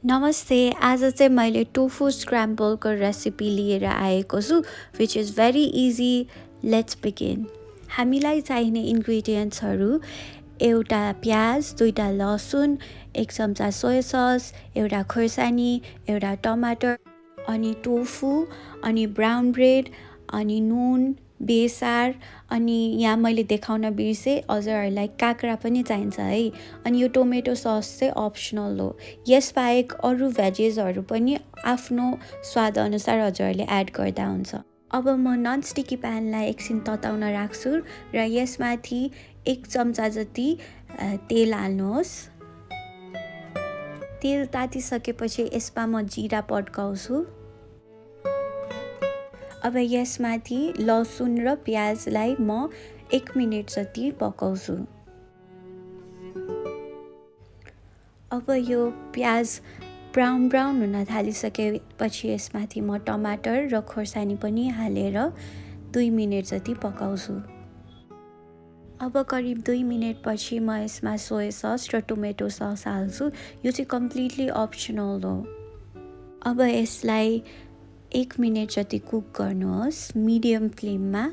नमस्ते, आज चाहिँ मैले टोफू स्क्रैम्बलको रेसिपी लिएर आएको छु which is very easy. Let's begin. हामीलाई चाहिने इन्ग्रेडियन्ट्सहरू एउटा प्याज, दुईटा लसुन, एक चम्चा सोया सस, एउटा खोर्सानी, एउटा टमाटर, अनि टोफू, अनि ब्राउन ब्रेड, अनि नुन, बेसार, अनि यहाँ मैले देखाउन बिर्सेँ हजुरहरूलाई काँक्रा पनि चाहिन्छ है। अनि यो टोमेटो सस चाहिँ अप्सनल हो। यसबाहेक अरू भेजेसहरू पनि आफ्नो स्वादअनुसार हजुरहरूले एड गर्दा हुन्छ। अब म ननस्टिकी प्यानलाई एकछिन तताउन राख्छु र यसमाथि 1 चम्चा जति तेल हाल्नुहोस्। तेल तातिसकेपछि यसमा म जिरा पड्काउँछु। अब यसमाथि लसुन र प्याजलाई म 1 मिनट जति पकाउँछु। अब यो प्याज ब्राउन हुन थालिसकेपछि यसमाथि म टमाटर र खोर्सानी पनि हालेर 2 मिनट जति पकाउँछु। अब करिब 2 मिनटपछि म यसमा सोया सस र टोमेटो सस हाल्छु। यो चाहिँ कम्प्लिटली अप्सनल हो। अब यसलाई 1 मिनट जति कुक गर्नुहोस् मिडियम फ्लेममा।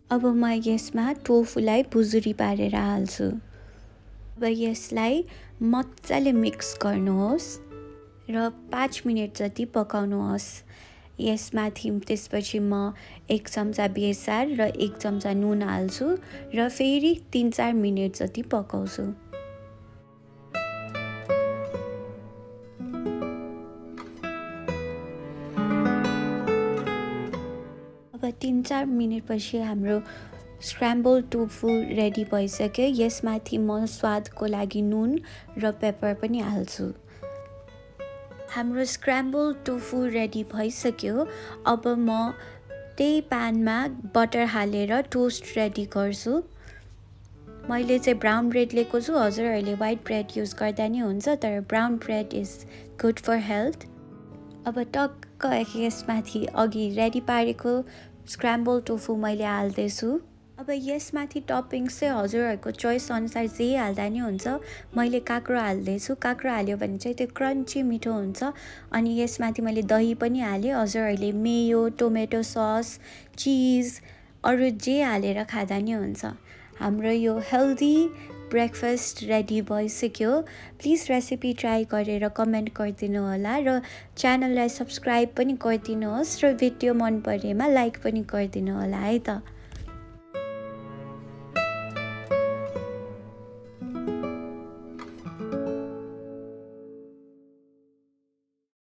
अब म यसमा टोफूलाई भुजुरी पारेर हाल्छु। अब यसलाई मजाले मिक्स गर्नुहोस् र 5 मिनट जति पकाउनुहोस्। यसमाथि त्यसपछि म 1 चम्चा बेसार र 1 चम्चा नुन हाल्छु र फेरि 3-4 मिनट जति पकाउँछु। अब 3-4 मिनटपछि हाम्रो स्क्रैम्बल टोफू रेडी भइसक्यो। यसमाथि म स्वादको लागि नुन र पेपर पनि हाल्छु। हाम्रो स्क्रैम्बल टोफू रेडी भइसक्यो। अब म त्यही प्यानमा बटर हालेर टोस्ट रेडी गर्छु। मैले चाहिँ ब्राउन ब्रेड लिएको छु। हजुरहरूले व्हाइट ब्रेड युज गर्दा नि हुन्छ, तर brown bread is good for health. अब टक्क यसमाथि अघि रेडी पारेको स्क्रैम्बल टोफू मैले हाल्दैछु। अब यसमाथि टपिङ्स चाहिँ हजुरहरूको चोइस अनुसार जे हाल्दा नि हुन्छ। मैले काँक्रो हाल्दैछु। काँक्रो हाल्यो भने चाहिँ त्यो क्रन्ची मिठो हुन्छ। अनि यसमाथि मैले दही पनि हालेँ। हजुरहरूले मेयो, टोमेटो सस, चिज अरू जे हालेर खाँदा नि हुन्छ। हाम्रो यो हेल्दी ब्रेकफास्ट रेडी भइसक्यो। प्लिज रेसिपी ट्राई गरेर कमेन्ट गरिदिनु होला र च्यानललाई सब्सक्राइब पनि गरिदिनुहोस् र भिडियो मन परेमा लाइक पनि गरिदिनु होला है त।